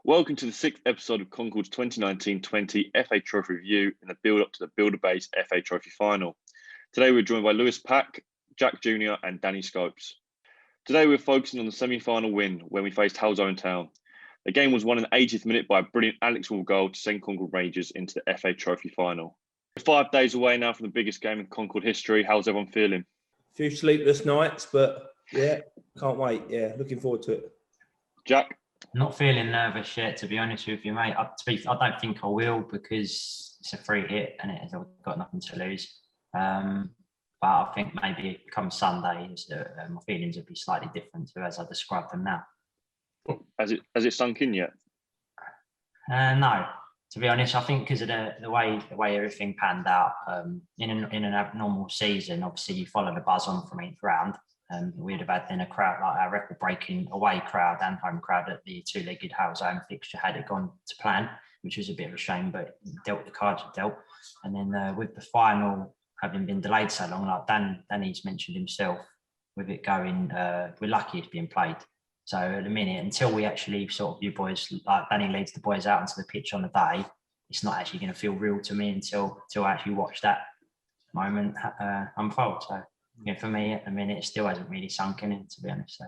Welcome to the sixth episode of Concord's 2019-20 FA Trophy Review in the build-up to the Builder-based FA Trophy Final. Today we're joined by Lewis Pack, Jack Jr. and Danny Scopes. Today we're focusing on the semi-final win when we faced Halesowen Town. The game was won in the 80th minute by a brilliant Alex Wall goal to send Concord Rangers into the FA Trophy Final. We're 5 days away now from the biggest game in Concord history. How's everyone feeling? A few sleepless nights, but yeah, can't wait. Yeah, looking forward to it. Jack? Not feeling nervous yet, to be honest with you, mate. I don't think I will, because it's a free hit and I've got nothing to lose. But I think maybe come Sunday, my feelings will be slightly different to as I describe them now. Has it sunk in yet? No, to be honest, I think because of the way everything panned out in an abnormal season. Obviously, you follow the buzz on from each round. We'd have had then a crowd, like a record-breaking away crowd and home crowd at the two-legged Halesowen fixture had it gone to plan, which was a bit of a shame, but dealt the cards it dealt. And then with the final having been delayed so long, like Danny's mentioned himself, with it going, we're lucky it's being played. So at the minute, until we actually sort of, you boys, like Danny leads the boys out onto the pitch on the day, it's not actually going to feel real to me until I actually watch that moment unfold. So yeah, for me at the minute, it still hasn't really sunken in, to be honest.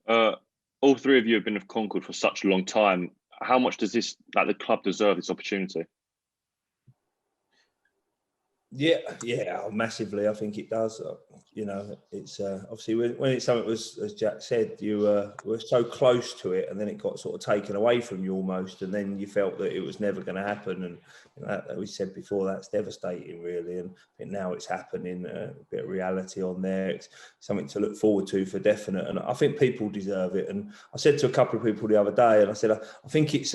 So. All three of you have been with Concord for such a long time. How much does the club deserve this opportunity? Yeah, massively. I think it does. It's obviously when it's something, as Jack said, you were so close to it, and then it got sort of taken away from you almost, and then you felt that it was never going to happen. And like we said before, that's devastating, really. And I think now it's happening. A bit of reality on there. It's something to look forward to for definite. And I think people deserve it. And I said to a couple of people the other day, and I said I think it's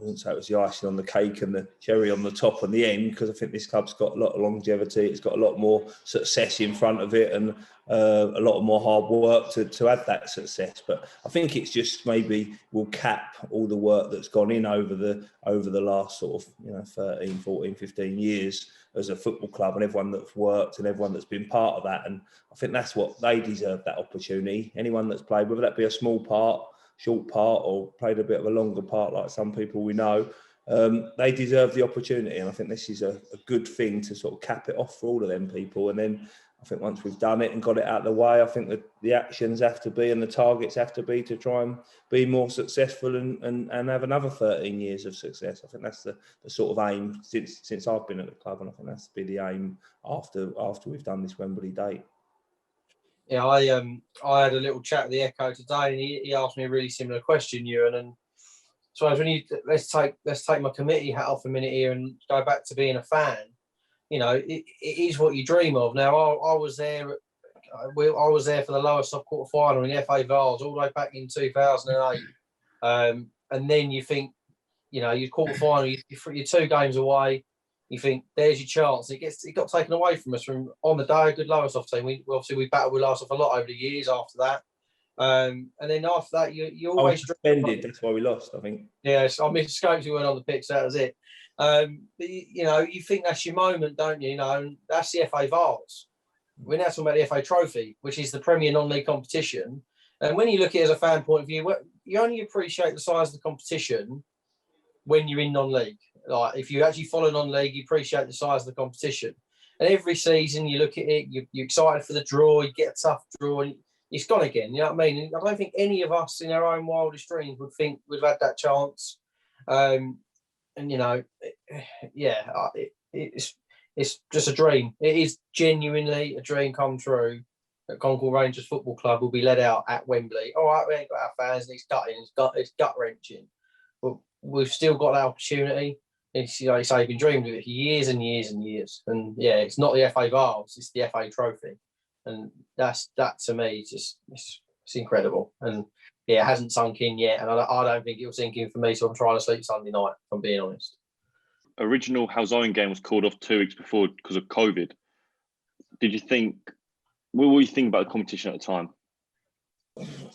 I wouldn't say it was the icing on the cake and the cherry on the top and the end, because I think this club's got a lot of longevity. It's got a lot more success in front of it, and a lot more hard work to add that success. But I think it's just maybe will cap all the work that's gone in over the last sort of 13, 14, 15 years as a football club, and everyone that's worked and everyone that's been part of that. And I think that's what they deserve, that opportunity. Anyone that's played, whether that be a small part, short part, or played a bit of a longer part like some people we know, they deserve the opportunity. And I think this is a good thing to sort of cap it off for all of them people. And then I think once we've done it and got it out of the way, I think that the actions have to be and the targets have to be to try and be more successful and have another 13 years of success. I think that's the sort of aim since I've been at the club, and I think that's to be the aim after we've done this Wembley date. Yeah, I had a little chat with the Echo today, and he asked me a really similar question, Euan. And so let's take my committee hat off a minute here and go back to being a fan. It is what you dream of. Now, I was there. I was there for the lower sub-quarter final in the FA Vars all the way back in 2008. And then you think, your quarter final, you're 2 games away. You think there's your chance. It got taken away from us from on the day. A good Lowestoft team. We battled with Lowestoft a lot over the years after that. And then after that, you always suspended. That's why we lost, I think. Yes, I missed Scopes. We weren't on the pitch. That was it. But you think that's your moment, don't you? And that's the FA Vars. We're now talking about the FA Trophy, which is the Premier non-league competition. And when you look at it as a fan point of view, you only appreciate the size of the competition when you're in non-league. Like, if you actually follow non-league, you appreciate the size of the competition. And every season you look at it, you're excited for the draw, you get a tough draw, and it's gone again. You know what I mean? I don't think any of us in our own wildest dreams would think we'd have had that chance. It's just a dream. It is genuinely a dream come true that Concord Rangers Football Club will be let out at Wembley. All right, we ain't got our fans, and it's gut-wrenching. But we've still got that opportunity. It's, you've been dreaming of it for years and years and years. And yeah, it's not the FA Vars, it's the FA Trophy. And that to me, it's incredible. And yeah, it hasn't sunk in yet. And I don't think it'll sink in for me. So I'm trying to sleep Sunday night, if I'm being honest. Original Halesowen game was called off 2 weeks before because of COVID. What were you thinking about the competition at the time?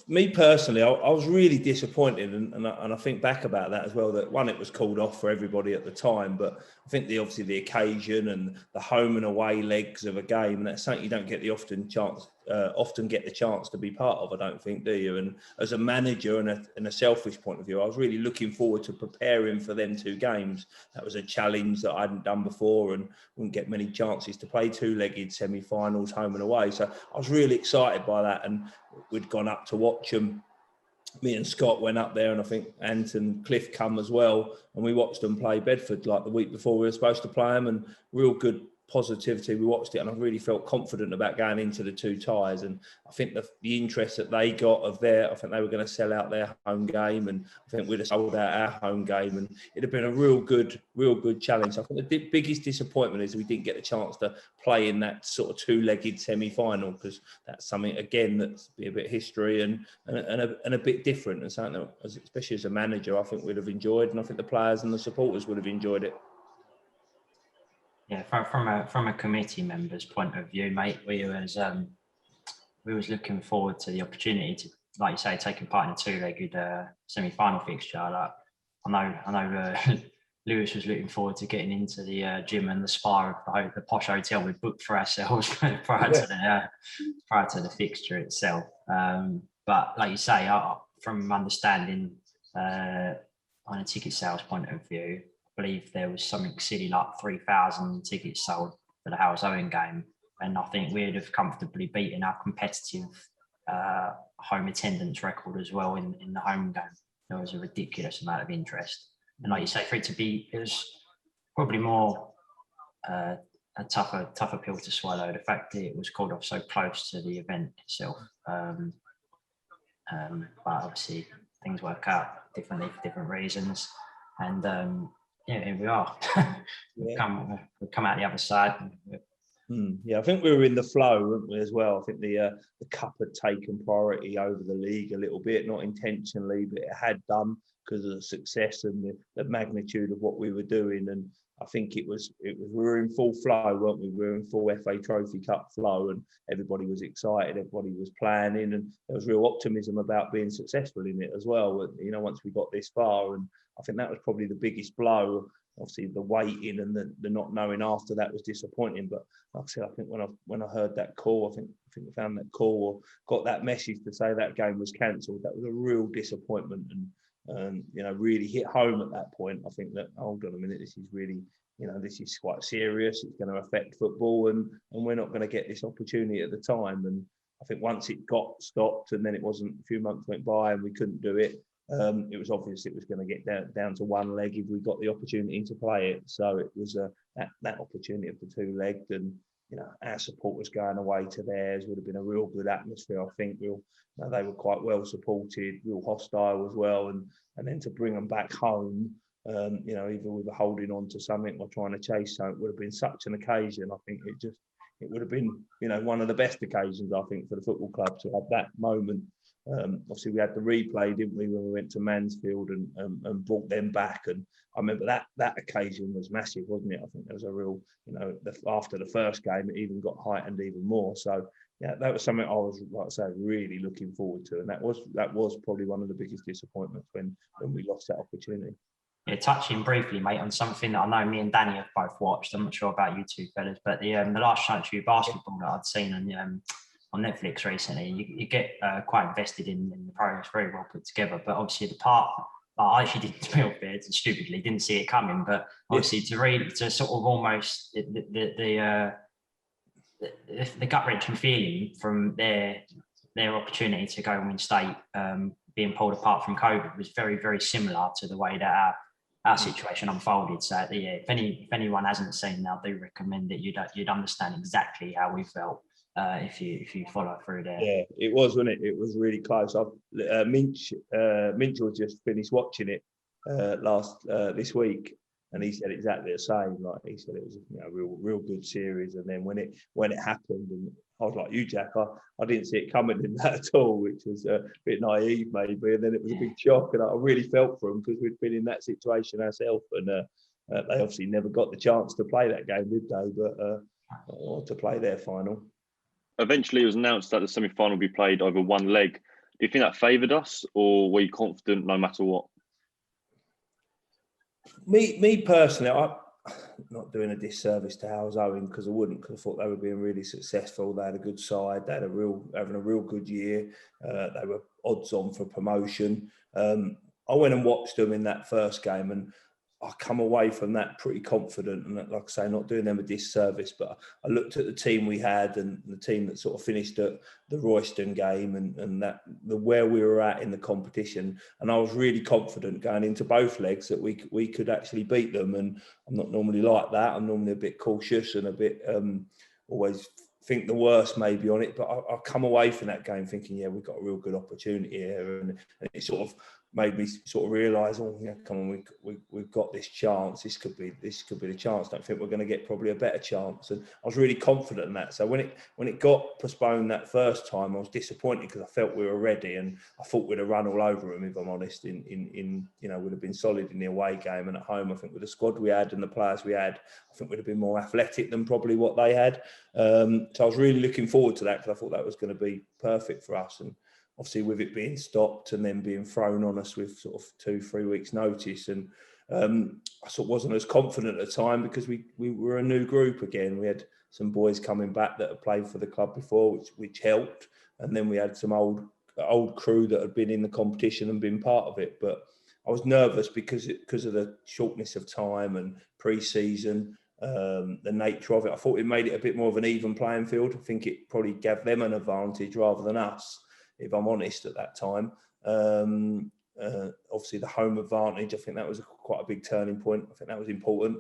me personally, I was really disappointed, and I think back about that as well. That one, it was called off for everybody at the time, but I think obviously the occasion and the home and away legs of a game, and that's something you don't get the often get the chance to be part of. I don't think, do you? And as a manager and in a selfish point of view, I was really looking forward to preparing for them 2 games. That was a challenge that I hadn't done before, and wouldn't get many chances to play 2-legged semi-finals, home and away. So I was really excited by that, and we'd gone up to watch them. Me and Scott went up there, and I think Ant and Cliff come as well, and we watched them play Bedford like the week before we were supposed to play them, and real good positivity. We watched it, and I really felt confident about going into the 2 ties. And I think the interest that they got I think they were going to sell out their home game, and I think we'd have sold out our home game, and it'd have been a real good challenge. I think the biggest disappointment is we didn't get the chance to play in that sort of 2-legged semi-final, because that's something again that's be a bit history and a bit different, and something that, especially as a manager, I think we'd have enjoyed, and I think the players and the supporters would have enjoyed it. Yeah, from a committee member's point of view, mate, we was looking forward to the opportunity to, like you say, taking part in a 2-legged semi-final fixture. Like, I know Lewis was looking forward to getting into the gym and the spa of the posh hotel we booked for ourselves prior to the fixture itself. But like you say, from understanding on a ticket sales point of view, I believe there was something silly like 3,000 tickets sold for the Halesowen game, and I think we'd have comfortably beaten our competitive home attendance record as well in the home game. There was a ridiculous amount of interest, and like you say, for it to be, it was probably more a tougher pill to swallow. The fact that it was called off so close to the event itself, but obviously things work out differently for different reasons, and. Yeah, here we are. We've come out the other side. Yeah, I think we were in the flow, weren't we, as well? I think the cup had taken priority over the league a little bit, not intentionally, but it had done because of the success and the magnitude of what we were doing. And I think we were in full flow, weren't we? We were in full FA Trophy Cup flow, and everybody was excited, everybody was planning, and there was real optimism about being successful in it as well. You know, once we got this far, and I think that was probably the biggest blow. Obviously, the waiting and the not knowing after that was disappointing. But like I said, I think when I heard that call, I think I found that call or got that message to say that game was cancelled. That was a real disappointment, and you know, really hit home at that point. I think that, hold on a minute, this is really, you know, this is quite serious. It's going to affect football, and we're not going to get this opportunity at the time. And I think once it got stopped, and then it wasn't, a few months went by and we couldn't do it. It was obvious it was going to get down to 1 leg if we got the opportunity to play it. So it was that opportunity of the 2-legged, and you know, our supporters going away to theirs would have been a real good atmosphere. I think they were quite well supported, real hostile as well, and then to bring them back home, you know, either we were holding on to something or trying to chase something, would have been such an occasion. I think it would have been, you know, one of the best occasions, I think, for the football club to have that moment. Obviously, we had the replay, didn't we, when we went to Mansfield and brought them back. And I remember that occasion was massive, wasn't it? I think there was a real, you know, after the first game, it even got heightened even more. So, yeah, that was something I was, like I say, really looking forward to. And that was probably one of the biggest disappointments when we lost that opportunity. Yeah, touching briefly, mate, on something that I know me and Danny have both watched. I'm not sure about you two fellas, but the last Chantry basketball that I'd seen on Netflix recently, you get quite invested in the program. It's very well put together, but obviously the part I actually didn't feel fair, stupidly didn't see it coming, but obviously to sort of almost the gut-wrenching feeling from their opportunity to go and win state being pulled apart from COVID was very, very similar to the way that our situation unfolded. So yeah, if anyone hasn't seen that, I do recommend it. You'd understand exactly how we felt if you follow through there. Yeah, it was, wasn't it? It was really close. Minchell just finished watching it this week, and he said exactly the same. Like, he said it was, you know, real good series. And then when it happened, and I was like you, Jack, I didn't see it coming in that at all, which was a bit naive maybe. And then it was a big shock, and I really felt for them because we'd been in that situation ourselves, and they obviously never got the chance to play that game, did they? But or to play their final. Eventually, it was announced that the semi-final would be played over 1 leg. Do you think that favoured us, or were you confident no matter what? Me personally, I'm not doing a disservice to Halesowen because I wouldn't, because I thought they were being really successful. They had a good side. They had having a real good year. They were odds on for promotion. I went and watched them in that first game, and I come away from that pretty confident. And like I say, not doing them a disservice, but I looked at the team we had and the team that sort of finished at the Royston game and where we were at in the competition. And I was really confident going into both legs that we could actually beat them. And I'm not normally like that. I'm normally a bit cautious and a bit always think the worst maybe on it. But I come away from that game thinking, yeah, we've got a real good opportunity here. And it sort of made me sort of realise, oh yeah, come on, we've got this chance. This could be the chance. Don't think we're going to get probably a better chance. And I was really confident in that. So when it got postponed that first time, I was disappointed because I felt we were ready, and I thought we'd have run all over them, if I'm honest. In we'd have been solid in the away game, and at home, I think with the squad we had and the players we had, I think we'd have been more athletic than probably what they had. So I was really looking forward to that because I thought that was going to be perfect for us. And obviously with it being stopped and then being thrown on us with sort of 2-3 weeks notice, and I sort of wasn't as confident at the time because we were a new group again. We had some boys coming back that had played for the club before, which helped, and then we had some old crew that had been in the competition and been part of it. But I was nervous because of the shortness of time and pre-season, the nature of it. I thought it made it a bit more of an even playing field. I think it probably gave them an advantage rather than us, if I'm honest, at that time. Obviously, the home advantage, I think that was quite a big turning point. I think that was important.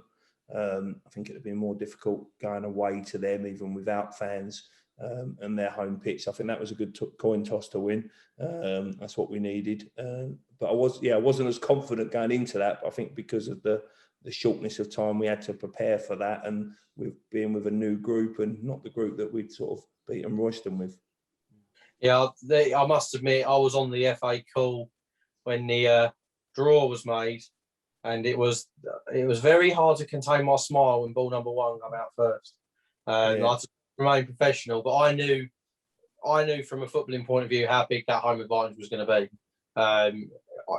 I think it would have been more difficult going away to them, even without fans, and their home pitch. I think that was a good coin toss to win. That's what we needed. But I wasn't as confident going into that. But I think because of the shortness of time, we had to prepare for that, and with being with a new group and not the group that we'd sort of beaten Royston with. Yeah, I must admit, I was on the FA call when the draw was made, and it was very hard to contain my smile when ball number one came out first. I had to remain professional, but I knew from a footballing point of view how big that home advantage was going to be.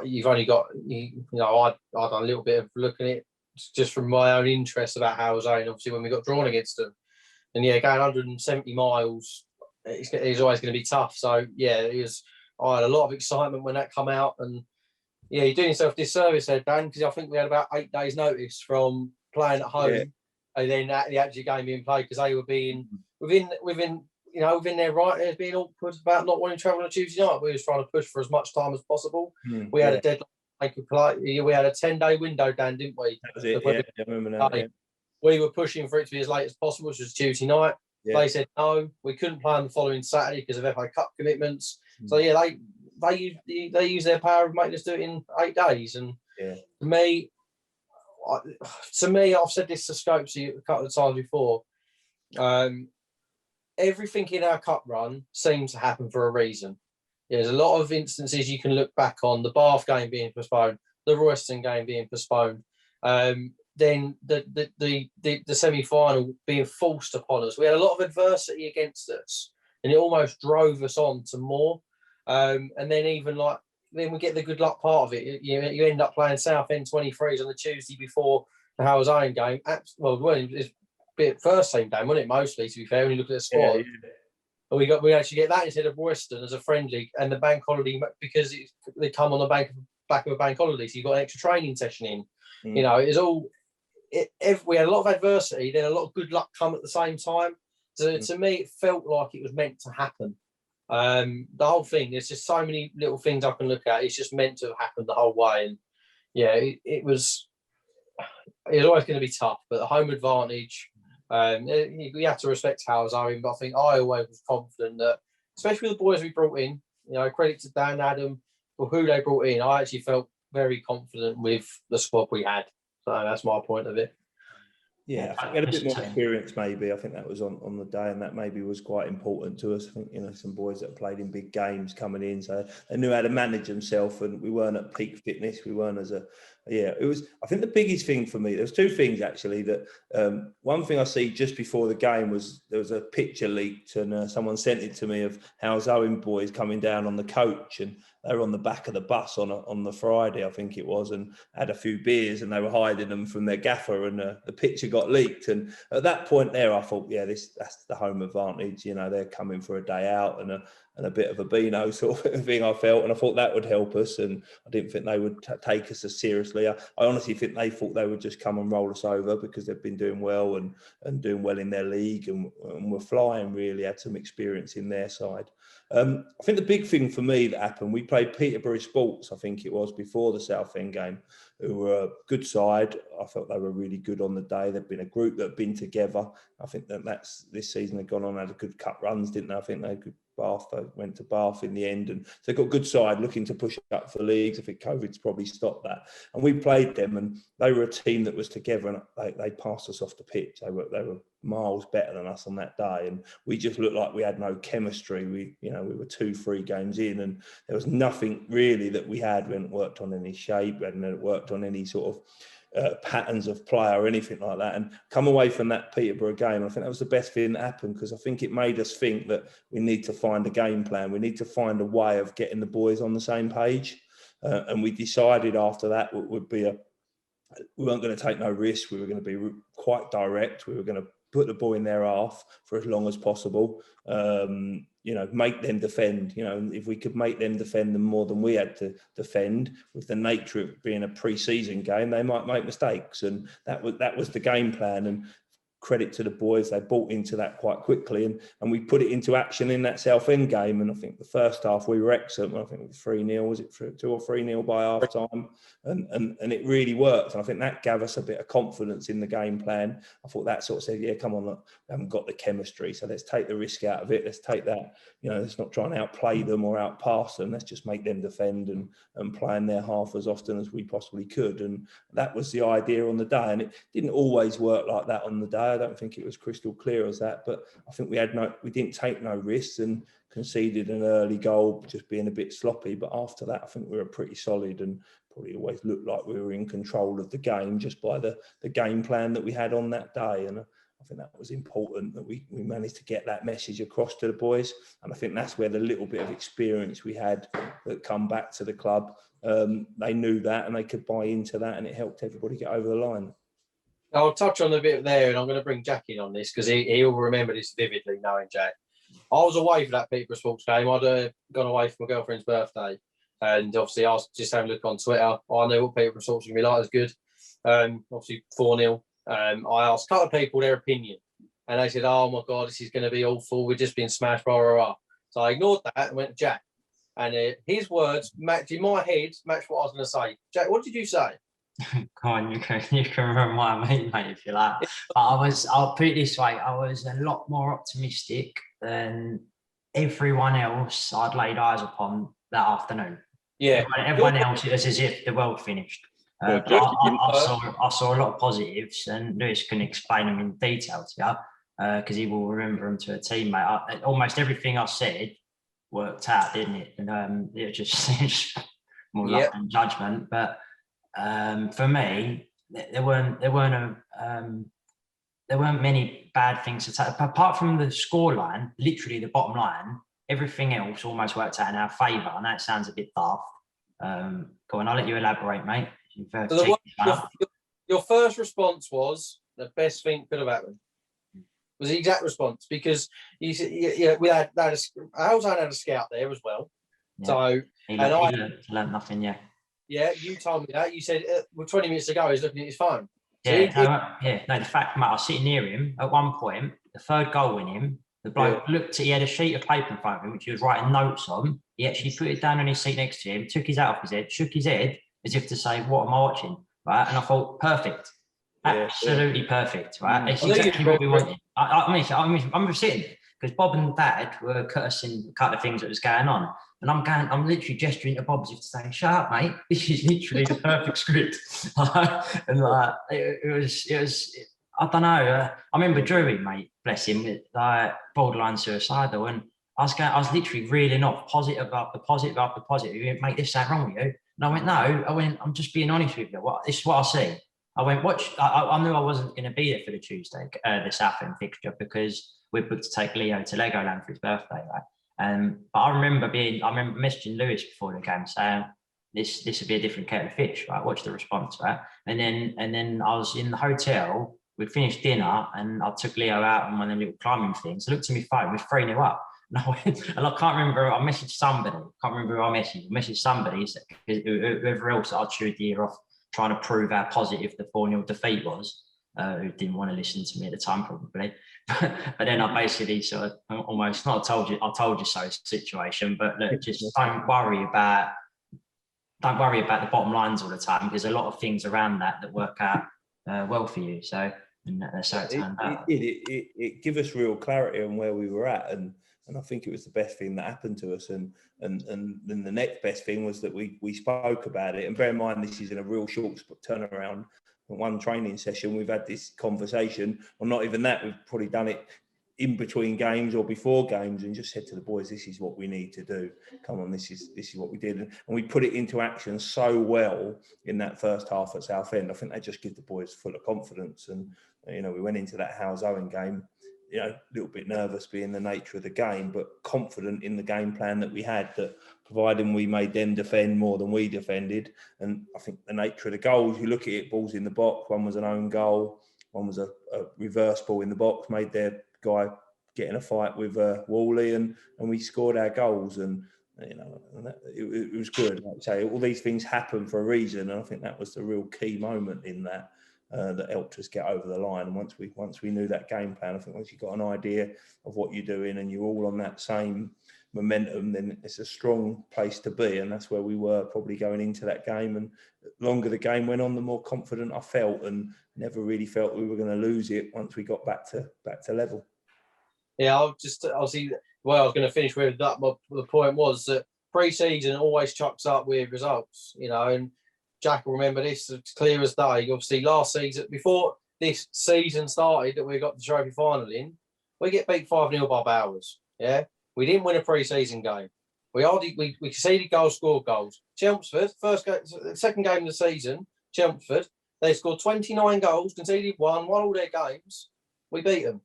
You've only got, I'd done a little bit of looking at it just from my own interest about Halesowen, obviously, when we got drawn against them. And yeah, going 170 miles, it's always going to be tough. So yeah, I had a lot of excitement when that come out, and yeah, you're doing yourself a disservice there, Dan, because I think we had about 8 days' notice from playing at home, and then the actual game being played, because they were being within their right. They was being awkward about not wanting to travel on a Tuesday night. We was trying to push for as much time as possible. We had a deadline. We had a 10-day window, Dan, didn't we? That was it. Yeah, I remember that. Yeah. We were pushing for it to be as late as possible, which was Tuesday night. Yeah. They said no, we couldn't play on the following Saturday because of FA Cup commitments. So yeah, they use their power of making us do it in 8 days. And to me, I've said this to Scopes a couple of times before. Everything in our cup run seems to happen for a reason. There's a lot of instances you can look back on: the Bath game being postponed, the Royston game being postponed. Then the semi-final being forced upon us. We had a lot of adversity against us, and it almost drove us on to more. And then then we get the good luck part of it. You end up playing Southend 23s on the Tuesday before the Halesowen game. It's a bit first team game, wasn't it? Mostly, to be fair, when you look at the squad. Yeah. We actually get that instead of Royston as a friendly, and the bank holiday, because they come on the back of a bank holiday, so you've got an extra training session in. It's all. We had a lot of adversity, then a lot of good luck come at the same time. So to me, it felt like it was meant to happen. The whole thing, there's just so many little things I can look at. It's just meant to have happened the whole way. And yeah, it was always going to be tough, but the home advantage, we have to respect Halesowen, but I think I always was confident that, especially with the boys we brought in, credit to Dan, Adam, for who they brought in, I actually felt very confident with the squad we had. So that's my point of it. Yeah, I think we had a bit more experience maybe. I think that was on the day, and that maybe was quite important to us. I think, some boys that played in big games coming in, so they knew how to manage themselves, and we weren't at peak fitness. We weren't it was, I think the biggest thing for me, there was two things actually. That one thing I see just before the game was there was a picture leaked, and someone sent it to me of Halesowen boys coming down on the coach, and they were on the back of the bus on the Friday, I think it was, and had a few beers, and they were hiding them from their gaffer, and the picture got leaked. And at that point there, I thought, that's the home advantage. They're coming for a day out and a bit of a Beano sort of thing, I felt, and I thought that would help us. And I didn't think they would take us as seriously. I honestly think they thought they would just come and roll us over because they've been doing well and doing well in their league, and were flying, really had some experience in their side. I think the big thing for me that happened, we played Peterborough Sports, I think it was, before the Southend game, who were a good side. I felt they were really good on the day. They've been a group that have been together. I think that's this season they've gone on, had a good cup runs, didn't they? I think they could Bath. They went to Bath in the end, and so they've got a good side looking to push up for leagues. I think COVID's probably stopped that. And we played them, and they were a team that was together, and they passed us off the pitch. They were miles better than us on that day, and we just looked like we had no chemistry. We were 2-3 games in, and there was nothing really that we had. We hadn't worked on any shape, we hadn't worked on any sort of patterns of play or anything like that, and come away from that Peterborough game. I think that was the best thing that happened, because I think it made us think that we need to find a game plan. We need to find a way of getting the boys on the same page, and we decided after that we weren't going to take no risks. We were going to be quite direct. We were going to put the ball in their half for as long as possible. Make them defend. If we could make them defend them more than we had to defend, with the nature of it being a pre-season game, they might make mistakes, and that was the game plan. And credit to the boys, they bought into that quite quickly, and we put it into action in that Southend game. And I think the first half we were excellent. I think it was 3-0, was it 2 or 3-0 by half time, and it really worked. And I think that gave us a bit of confidence in the game plan. I thought that sort of said, come on, look, we haven't got the chemistry, so let's take the risk out of it. Let's take that, let's not try and outplay them or outpass them. Let's just make them defend and play in their half as often as we possibly could. And that was the idea on the day. And it didn't always work like that on the day. I don't think it was crystal clear as that, but I think we didn't take no risks and conceded an early goal, just being a bit sloppy. But after that, I think we were pretty solid and probably always looked like we were in control of the game just by the game plan that we had on that day. And I think that was important, that we managed to get that message across to the boys. And I think that's where the little bit of experience we had that come back to the club, they knew that and they could buy into that, and it helped everybody get over the line. I'll touch on a bit there, and I'm going to bring Jack in on this because he'll remember this vividly, knowing Jack. I was away for that Peterborough Sports game. I'd gone away for my girlfriend's birthday, and obviously I was just having a look on Twitter. I knew what Peterborough Sports was going to be like. It was good. Obviously 4-0. I asked a couple of people their opinion, and they said, "Oh my God, this is going to be awful. We're just being smashed, blah, blah, blah." So I ignored that and went to Jack, and his words matched in my head, matched what I was going to say. Jack, what did you say? Come on, you can remind me, mate, if you like. But I'll put it this way, I was a lot more optimistic than everyone else I'd laid eyes upon that afternoon. Yeah. Everyone else, it was as if the world finished. I saw a lot of positives, and Lewis can explain them in detail to you, because he will remember them to a teammate. Almost everything I said worked out, didn't it? And it was just more luck than judgment. But for me, there weren't many bad things to take. Apart from the scoreline, literally the bottom line, everything else almost worked out in our favour. I know it sounds a bit daft. Go on, I'll let you elaborate, mate. Your first response was the best thing could have happened. Was the exact response, because you said, we had Halesowen had a scout there as well. Yeah. So he learned nothing. Yeah, you told me that. You said 20 minutes ago he's looking at his phone. So the fact, mate, I was sitting near him at one point, the third goal in him, the bloke he had a sheet of paper in front of him, which he was writing notes on. He actually put it down on his seat next to him, took his hat off his head, shook his head as if to say, "What am I watching?" Right? And I thought, perfect. Absolutely perfect, right? It's exactly what we wanted. I'm just sitting there, because Bob and Dad were cursing a couple of things that was going on. And I'm literally gesturing to Bob as if to say, "Shut up, mate. This is literally the perfect script." And it was I don't know. I remember Drewy, mate, bless him, with like borderline suicidal, and I was literally reeling off positive after positive after positive. He went, mate, this sound wrong with you? And I went, no. I went, I'm just being honest with you. This is what I see. I went, watch. I knew I wasn't going to be there for the Tuesday, the Southend fixture, because we booked to take Leo to Legoland for his birthday, right? But I remember messaging Lewis before the game saying, this would be a different kettle of fish, right? Watch the response, right? And then I was in the hotel. We'd finished dinner, and I took Leo out on one of the little climbing things. I looked at my phone, we're 3-0 up. And I can't remember, I messaged somebody. Can't remember who I messaged somebody, whoever else I'd chewed the ear off, trying to prove how positive the 4-0 defeat was, who didn't want to listen to me at the time, probably. But then I basically sort of almost, not I told you so situation, but look, just don't worry about the bottom lines all the time, because a lot of things around that work out well for you. So, and that's how it turned out. It gave us real clarity on where we were at, and I think it was the best thing that happened to us. And then the next best thing was that we spoke about it. And bear in mind, this is in a real short turnaround. One training session, we've had this conversation, or not even that. We've probably done it in between games or before games, and just said to the boys, this is what we need to do. Come on, this is what we did. And we put it into action so well in that first half at Southend. I think that just gives the boys full of confidence. And, you know, we went into that Halesowen game, you know, a little bit nervous being the nature of the game, but confident in the game plan that we had, that providing we made them defend more than we defended. And I think the nature of the goals, you look at it, balls in the box, one was an own goal, one was a reverse ball in the box, made their guy get in a fight with Wally, and we scored our goals, and you know, and it was good. Like I say, all these things happen for a reason, and I think that was the real key moment in that that helped us get over the line. And once we knew that game plan, I think once you got an idea of what you're doing and you're all on that same momentum, then it's a strong place to be, and that's where we were probably going into that game. And the longer the game went on, the more confident I felt, and never really felt we were going to lose it once we got back to level. Yeah, obviously, well, I was going to finish with that. But the point was that pre-season always chucks up with results, you know, and Jack will remember this as clear as day. Obviously, last season, before this season started, that we got the trophy final in, we get beat 5-0 by Bowers. Yeah, we didn't win a pre-season game. We conceded goals, scored goals. Chelmsford, second game of the season, Chelmsford, they scored 29 goals, conceded one, won all their games. We beat them.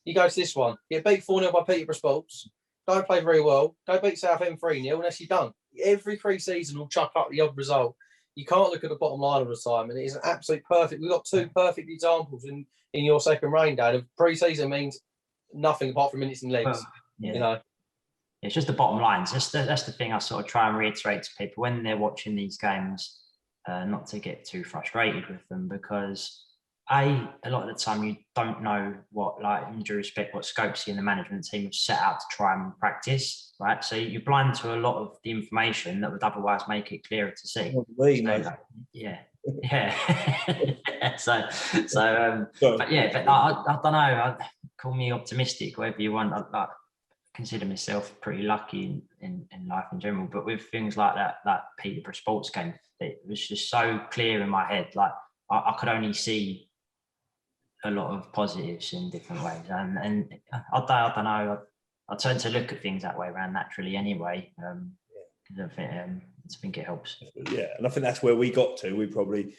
You go to this one, get beat 4-0 by Peterborough Sports, don't play very well, go beat Southend 3-0, and that's you done. Every pre-season will chuck up the odd result. You can't look at the bottom line all the time, and it is an absolute perfect. We've got two perfect examples in your second rain day. The pre-season means nothing apart from minutes and legs. You know, it's just the bottom lines. That's the thing I sort of try and reiterate to people when they're watching these games, not to get too frustrated with them, because a lot of the time you don't know what, like, in due respect, what Scopesy and the management team have set out to try and practice, right? So you're blind to a lot of the information that would otherwise make it clearer to see. Yeah. So but yeah, but I don't know. Call me optimistic, whatever you want. I consider myself pretty lucky in life in general, but with things like that Peterborough Sports game, it was just so clear in my head. Like I could only see a lot of positives in different ways, and I don't know. I tend to look at things that way around naturally anyway. I think it helps. Yeah, and I think that's where we got to. We probably,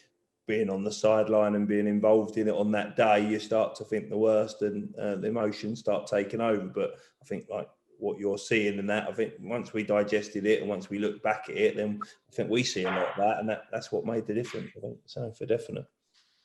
being on the sideline and being involved in it on that day, you start to think the worst, and the emotions start taking over. But I think, like what you're seeing in that, I think once we digested it and once we look back at it, then I think we see a lot of that, and that's what made the difference, I think, so for definite.